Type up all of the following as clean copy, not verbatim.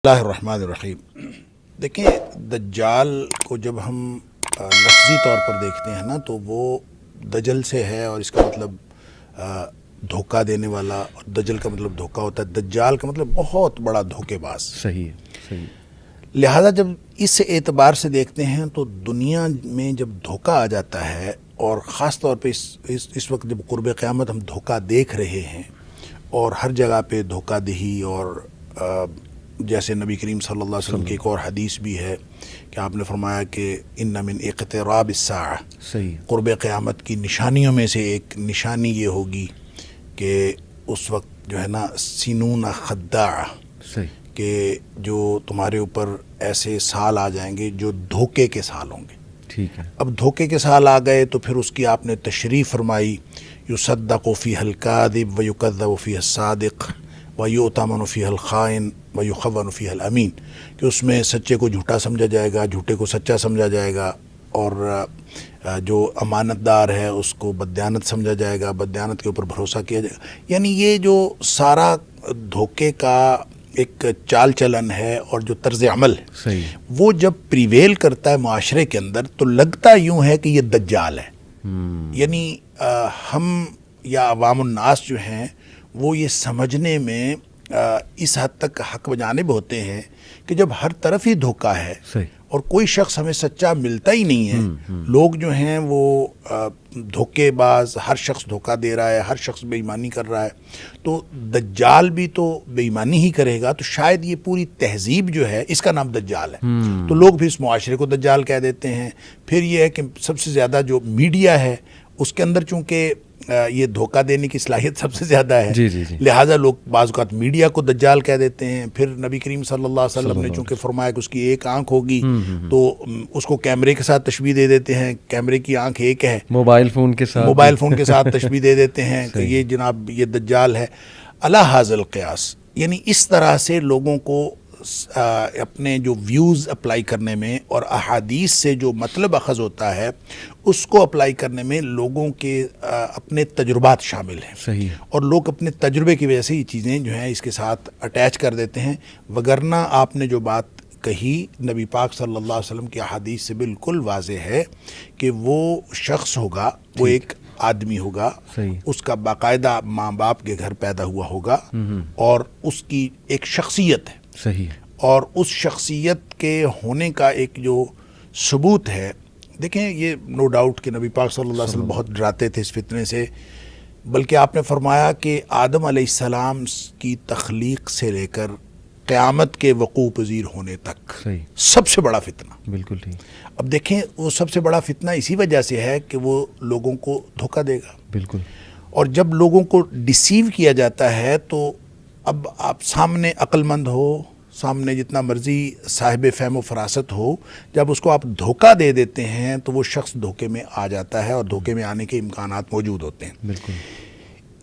اللہ الرحمن الرحیم۔ دیکھیں، دجال کو جب ہم لفظی طور پر دیکھتے ہیں نا تو وہ دجل سے ہے، اور اس کا مطلب دھوکہ دینے والا، اور دجل کا مطلب دھوکہ ہوتا ہے، دجال کا مطلب بہت بڑا دھوکے باز۔ صحیح ہے۔ لہذا جب اس اعتبار سے دیکھتے ہیں تو دنیا میں جب دھوکہ آ جاتا ہے، اور خاص طور پہ اس وقت جب قرب قیامت ہم دھوکہ دیکھ رہے ہیں، اور ہر جگہ پہ دھوکہ دہی، اور جیسے نبی کریم صلی اللہ علیہ وسلم کی ایک اور حدیث بھی ہے کہ آپ نے فرمایا کہ ان من اقتراب الساعہ، صحیح، قرب قیامت کی نشانیوں میں سے ایک نشانی یہ ہوگی کہ اس وقت جو ہے نا سنون خداع، صحیح، کہ جو تمہارے اوپر ایسے سال آ جائیں گے جو دھوکے کے سال ہوں گے۔ ٹھیک ہے۔ اب دھوکے کے سال آ گئے تو پھر اس کی آپ نے تشریح فرمائی، یصدق فیہا الکاذب ویکذب فیہا الصادق ویؤتمن فیہا الخائن ویخون فیہا الامین، کہ اس میں سچے کو جھوٹا سمجھا جائے گا، جھوٹے کو سچا سمجھا جائے گا، اور جو امانت دار ہے اس کو بددیانت سمجھا جائے گا، بددیانت کے اوپر بھروسہ کیا جائے گا۔ یعنی یہ جو سارا دھوکے کا ایک چال چلن ہے اور جو طرز عمل ہے، صحیح، وہ جب پریویل کرتا ہے معاشرے کے اندر تو لگتا یوں ہے کہ یہ دجال ہے۔ یعنی ہم یا عوام الناس جو ہیں وہ یہ سمجھنے میں اس حد تک حق بجانب ہوتے ہیں کہ جب ہر طرف ہی دھوکہ ہے صحیح، اور کوئی شخص ہمیں سچا ملتا ہی نہیں ہے، لوگ جو ہیں وہ دھوکے باز، ہر شخص دھوکہ دے رہا ہے، ہر شخص بے ایمانی کر رہا ہے، تو دجال بھی تو بے ایمانی ہی کرے گا، تو شاید یہ پوری تہذیب جو ہے اس کا نام دجال ہے، تو لوگ بھی اس معاشرے کو دجال کہہ دیتے ہیں۔ پھر یہ ہے کہ سب سے زیادہ جو میڈیا ہے اس کے اندر چونکہ یہ دھوکہ دینے کی صلاحیت سب سے زیادہ ہے، جی جی جی، لہٰذا لوگ بعض اوقات میڈیا کو دجال کہہ دیتے ہیں۔ پھر نبی کریم صلی اللہ علیہ وسلم نے چونکہ فرمایا کہ اس کی ایک آنکھ ہوگی تو اس کو کیمرے کے ساتھ تشبیہ دے دیتے ہیں، کیمرے کی آنکھ ایک ہے، موبائل فون کے ساتھ تشبیہ دے دیتے ہیں کہ یہ جناب یہ دجال ہے۔ علی ھذا القیاس، یعنی اس طرح سے لوگوں کو اپنے جو ویوز اپلائی کرنے میں اور احادیث سے جو مطلب اخذ ہوتا ہے اس کو اپلائی کرنے میں لوگوں کے اپنے تجربات شامل ہیں، صحیح، اور لوگ اپنے تجربے کی وجہ سے یہ چیزیں جو ہیں اس کے ساتھ اٹیچ کر دیتے ہیں، وگرنہ آپ نے جو بات کہی نبی پاک صلی اللہ علیہ وسلم کی احادیث سے بالکل واضح ہے کہ وہ شخص ہوگا، وہ ایک آدمی ہوگا، صحیح، اس کا باقاعدہ ماں باپ کے گھر پیدا ہوا ہوگا، اور اس کی ایک شخصیت ہے، صحیح، اور اس شخصیت کے ہونے کا ایک جو ثبوت ہے، دیکھیں یہ نو ڈاؤٹ کہ نبی پاک صلی اللہ علیہ وسلم بہت ڈراتے تھے اس فتنے سے، بلکہ آپ نے فرمایا کہ آدم علیہ السلام کی تخلیق سے لے کر قیامت کے وقوع پذیر ہونے تک صحیح، سب سے بڑا فتنہ۔ بالکل ٹھیک، اب دیکھیں وہ سب سے بڑا فتنہ اسی وجہ سے ہے کہ وہ لوگوں کو دھوکہ دے گا، بالکل، اور جب لوگوں کو ڈیسیو کیا جاتا ہے تو اب آپ سامنے عقل مند ہو، سامنے جتنا مرضی صاحب فہم و فراست ہو، جب اس کو آپ دھوکہ دے دیتے ہیں تو وہ شخص دھوکے میں آ جاتا ہے، اور دھوکے میں آنے کے امکانات موجود ہوتے ہیں۔ بالکل،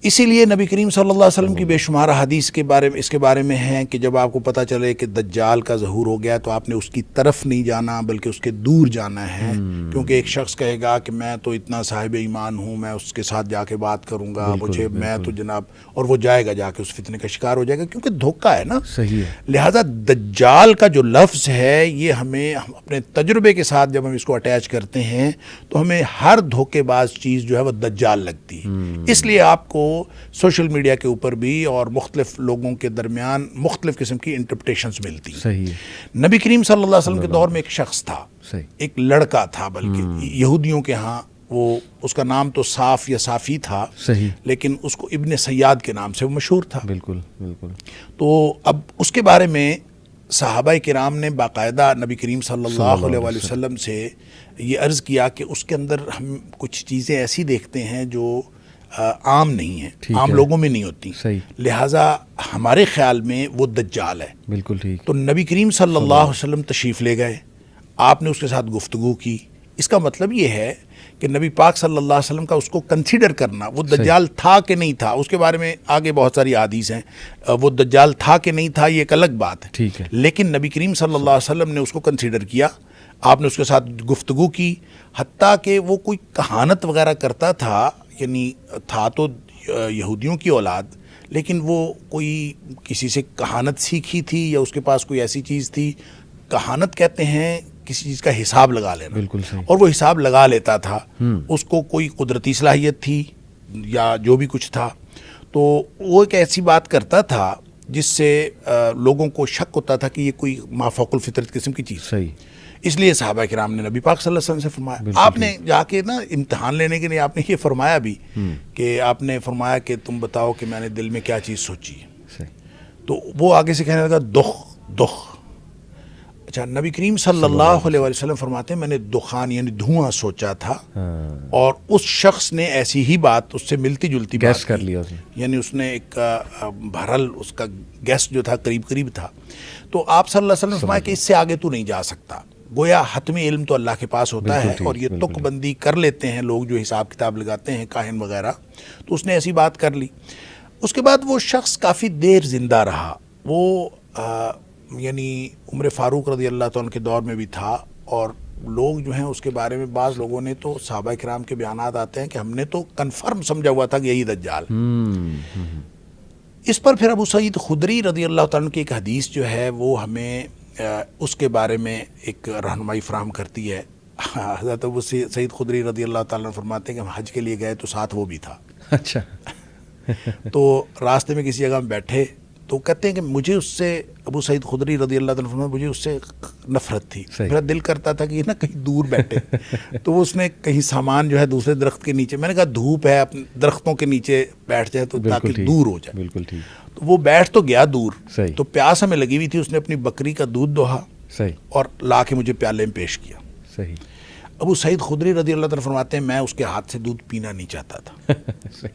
اسی لیے نبی کریم صلی اللہ علیہ وسلم کی بے شمار حدیث کے بارے میں اس کے بارے میں ہیں کہ جب آپ کو پتہ چلے کہ دجال کا ظہور ہو گیا تو آپ نے اس کی طرف نہیں جانا بلکہ اس کے دور جانا ہے، کیونکہ ایک شخص کہے گا کہ میں تو اتنا صاحب ایمان ہوں، میں اس کے ساتھ جا کے بات کروں گا، مجھے میں تو جناب، اور وہ جائے گا، جا کے اس فتنے کا شکار ہو جائے گا، کیونکہ دھوکہ ہے نا۔ صحیح ہے، لہذا دجال کا جو لفظ ہے یہ ہمیں اپنے تجربے کے ساتھ جب ہم اس کو اٹیچ کرتے ہیں تو ہمیں ہر دھوکے باز چیز جو ہے وہ دجال لگتی ہے۔ اس لیے آپ کو سوشل میڈیا کے اوپر بھی اور مختلف لوگوں کے درمیان مختلف قسم کی انٹرپریٹیشنز ملتی ہیں۔ صحیح ہے، نبی کریم صلی اللہ علیہ وسلم کے دور میں ایک شخص تھا، صحیح، ایک لڑکا تھا، بلکہ یہودیوں کے ہاں وہ اس کا نام تو صاف یا صافی تھا، صحیح، لیکن اس کو ابن سیاد کے نام سے وہ مشہور تھا۔ بالکل، بالکل، تو اب اس کے بارے میں صحابہ کرام نے باقاعدہ نبی کریم صلی اللہ علیہ وسلم سے یہ عرض کیا کہ اس کے اندر ہم کچھ چیزیں ایسی دیکھتے ہیں جو عام نہیں ہیں، عام لوگوں میں نہیں ہوتی، صحیح، لہٰذا ہمارے خیال میں وہ دجال ہے۔ بالکل ٹھیک، تو نبی کریم صلی اللہ علیہ وسلم تشریف لے گئے، آپ نے اس کے ساتھ گفتگو کی۔ اس کا مطلب یہ ہے کہ نبی پاک صلی اللہ علیہ وسلم کا اس کو کنسیڈر کرنا، وہ دجال تھا کہ نہیں تھا، اس کے بارے میں آگے بہت ساری احادیث ہیں، وہ دجال تھا کہ نہیں تھا یہ ایک الگ بات ہے، ٹھیک ہے، لیکن نبی کریم صلی اللہ علیہ وسلم نے اس کو کنسیڈر کیا، آپ نے اس کے ساتھ گفتگو کی، حتیٰ کہ وہ کوئی کہانت وغیرہ کرتا تھا، یعنی تھا تو یہودیوں کی اولاد، لیکن وہ کوئی کسی سے کہانت سیکھی تھی یا اس کے پاس کوئی ایسی چیز تھی. کہانت کہتے ہیں کسی چیز کا حساب لگا لینا. بالکل صحیح. اور وہ حساب لگا لیتا تھا. اس کو کوئی قدرتی صلاحیت تھی یا جو بھی کچھ تھا, تو وہ ایک ایسی بات کرتا تھا جس سے لوگوں کو شک ہوتا تھا کہ یہ کوئی مافوق الفطرت قسم کی چیز. صحیح. اس لیے صحابہ کرام نے نبی پاک صلی اللہ علیہ وسلم سے فرمایا. آپ نے جا کے نا امتحان لینے کے لیے آپ نے یہ فرمایا بھی کہ آپ نے فرمایا کہ تم بتاؤ کہ میں نے دل میں کیا چیز سوچی ہے. صحیح. تو وہ آگے سے کہنے لگا دخ. اچھا, نبی کریم صلی اللہ علیہ وسلم فرماتے ہیں میں نے دخان یعنی دھواں سوچا تھا, اور اس شخص نے ایسی ہی بات اس سے ملتی جلتی گیس بات کر کی. لیا اس نے. یعنی اس نے ایک بہرحال اس کا گیس جو تھا قریب تھا. تو آپ صلی اللہ علیہ وسلم نے فرمایا کہ اس سے آگے تو نہیں جا سکتا. گویا حتمی علم تو اللہ کے پاس ہوتا ہے, اور یہ تک بندی کر لیتے ہیں لوگ جو حساب کتاب لگاتے ہیں کاہن وغیرہ. تو اس نے ایسی بات کر لی. اس کے بعد وہ شخص کافی دیر زندہ رہا. وہ یعنی عمر فاروق رضی اللہ تعالیٰ کے دور میں بھی تھا, اور لوگ جو ہیں اس کے بارے میں بعض لوگوں نے تو صحابہ کرام کے بیانات آتے ہیں کہ ہم نے تو کنفرم سمجھا ہوا تھا کہ یہی دجال. اس پر پھر ابو سعید خدری رضی اللہ تعالیٰ کی ایک حدیث جو ہے وہ ہمیں اس کے بارے میں ایک رہنمائی فراہم کرتی ہے. حضرت ابو سعید خدری رضی اللہ تعالیٰ فرماتے ہیں کہ ہم حج کے لیے گئے تو ساتھ وہ بھی تھا. اچھا. تو راستے میں کسی جگہ میں بیٹھے تو کہتے ہیں کہ مجھے اس سے, ابو سعید خدری رضی اللہ تعالیٰ فرماتے مجھے اس سے نفرت تھی. میرا دل کرتا تھا کہ یہ نا کہیں دور بیٹھے. تو اس نے کہیں سامان جو ہے دوسرے درخت کے نیچے, میں نے کہا دھوپ ہے اپنے درختوں کے نیچے بیٹھ جائے تو تاکہ دور ہو جائے. بالکل ٹھیک. تو وہ بیٹھ تو گیا دور. صحیح. تو پیاس ہمیں لگی ہوئی تھی, اس نے اپنی بکری کا دودھ دوہا. صحیح. اور لا کے مجھے پیالے میں پیش کیا. صحیح. ابو سعید خدری رضی اللہ تعالیٰ فرماتے ہیں میں اس کے ہاتھ سے دودھ پینا نہیں چاہتا تھا.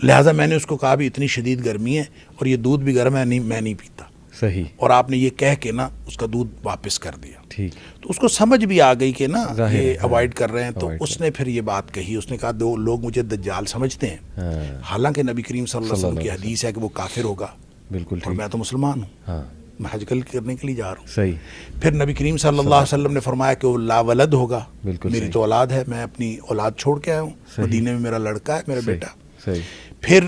لہٰذا میں نے اس کو کہا بھی اتنی شدید گرمی ہے اور یہ دودھ بھی گرم ہے, میں نہیں پیتا. صحیح. اور آپ نے یہ کہہ کے نا اس کا دودھ واپس کر دیا. ٹھیک. تو اس کو سمجھ بھی آ گئی کہ نا یہ اوائڈ کر رہے ہیں. تو اس نے پھر یہ بات کہی, اس نے کہا دو لوگ مجھے دجال سمجھتے ہیں, حالانکہ نبی کریم صلی اللہ علیہ وسلم کی حدیث ہے کہ وہ کافر ہوگا. بالکل. اور میں تو مسلمان ہوں, میں حج کرنے کے لیے جا رہا ہوں. صحیح. پھر نبی کریم صلی اللہ علیہ وسلم نے فرمایا کہ وہ لا ولد ہوگا. میری تو اولاد ہے, میں اپنی اولاد چھوڑ کے آیا ہوں, مدینے میں میرا لڑکا ہے, میرا بیٹا. صحیح. پھر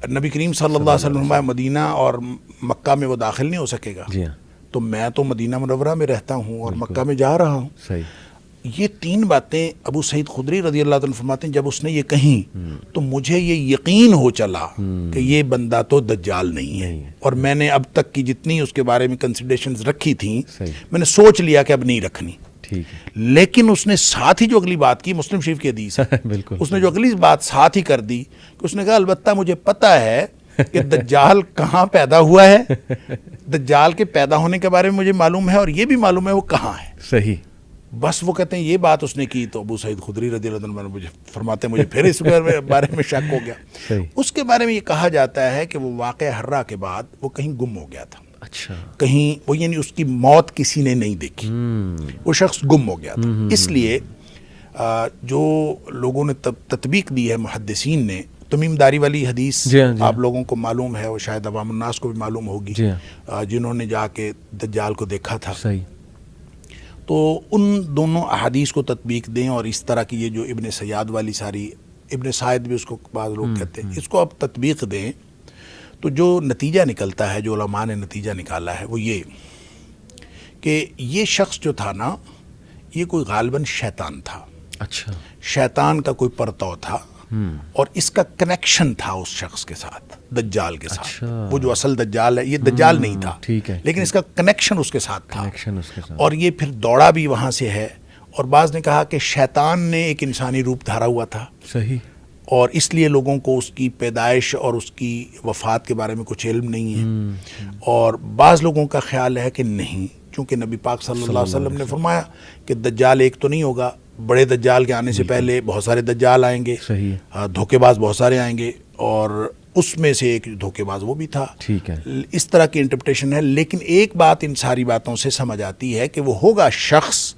نبی کریم صلی اللہ علیہ وسلم نے مدینہ اور مکہ میں وہ داخل نہیں ہو سکے گا. جی ہاں. تو میں تو مدینہ منورہ میں رہتا ہوں اور مکہ میں جا رہا ہوں. صحیح. یہ تین باتیں ابو سعید خدری رضی اللہ عنہ فرماتے ہیں جب اس نے یہ کہیں تو مجھے یہ یقین ہو چلا کہ یہ بندہ تو دجال نہیں ہے. اور میں نے اب تک کی جتنی اس کے بارے میں کنسیڈریشنز رکھی تھیں میں نے سوچ لیا کہ اب نہیں رکھنی. لیکن اس نے ساتھ ہی جو اگلی بات کی, مسلم شریف کی حدیث ہے, اس نے جو اگلی بات ساتھ ہی کر دی کہ اس نے کہا البتہ مجھے پتہ ہے کہ دجال کہاں پیدا ہوا ہے, دجال کے پیدا ہونے کے بارے میں مجھے معلوم ہے, اور یہ بھی معلوم ہے وہ کہاں ہے. صحیح. بس وہ کہتے ہیں یہ بات اس نے کی تو ابو سعید خدری رضی اللہ عنہ مجھے فرماتے ہیں مجھے پھر اس بارے میں شک ہو گیا. اس کے بارے میں یہ کہا جاتا ہے کہ وہ واقعہ حرہ کے بعد وہ کہیں گم ہو گیا تھا. اچھا. کہیں وہ یعنی اس کی موت کسی نے نہیں دیکھی, وہ شخص گم ہو گیا تھا. اس لیے جو لوگوں نے تطبیق دی ہے محدثین نے, تمیم داری والی حدیث آپ لوگوں کو معلوم ہے, وہ شاید عوام الناس کو بھی معلوم ہوگی, جنہوں نے جا کے دجال کو دیکھا تھا. صحیح. تو ان دونوں احادیث کو تطبیق دیں, اور اس طرح کی یہ جو ابن سیاد والی ساری, ابن سائد بھی اس کو بعض لوگ کہتے ہیں, اس کو آپ تطبیق دیں تو جو نتیجہ نکلتا ہے, جو علماء نے نتیجہ نکالا ہے وہ یہ کہ یہ شخص جو تھا نا یہ کوئی غالباً شیطان تھا. اچھا. شیطان کا کوئی پرتو تھا, اور اس کا کنیکشن تھا اس شخص کے ساتھ, دجال کے ساتھ. وہ جو اصل دجال ہے یہ دجال نہیں تھا, لیکن اس کا کنیکشن اس کے ساتھ تھا, اور یہ پھر دوڑا بھی وہاں سے ہے. اور بعض نے کہا کہ شیطان نے ایک انسانی روپ دھارا ہوا تھا. صحیح. اور اس لیے لوگوں کو اس کی پیدائش اور اس کی وفات کے بارے میں کچھ علم نہیں ہے. اور بعض لوگوں کا خیال ہے کہ نہیں, چونکہ نبی پاک صلی اللہ علیہ وسلم نے فرمایا کہ دجال ایک تو نہیں ہوگا, بڑے دجال کے آنے سے پہلے بہت سارے دجال آئیں گے, دھوکے باز بہت سارے آئیں گے, اور اس میں سے ایک دھوکے باز وہ بھی تھا. ٹھیک ہے. اس طرح کی انٹرپریٹیشن ہے. لیکن ایک بات ان ساری باتوں سے سمجھ آتی ہے کہ وہ ہوگا شخص,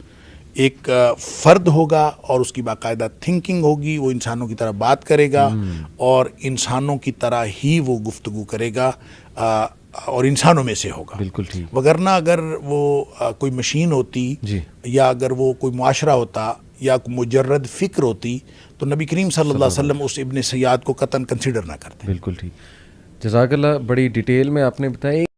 ایک فرد ہوگا, اور اس کی باقاعدہ تھنکنگ ہوگی, وہ انسانوں کی طرح بات کرے گا, اور انسانوں کی طرح ہی وہ گفتگو کرے گا, اور انسانوں میں سے ہوگا. بالکل ٹھیک. وگرنہ اگر وہ کوئی مشین ہوتی, یا اگر وہ کوئی معاشرہ ہوتا, یا مجرد فکر ہوتی, تو نبی کریم صلی اللہ علیہ وسلم اس ابن سیاد کو قطعاً کنسیڈر نہ کرتے. بالکل ٹھیک. جزاک اللہ، بڑی ڈیٹیل میں آپ نے بتایا.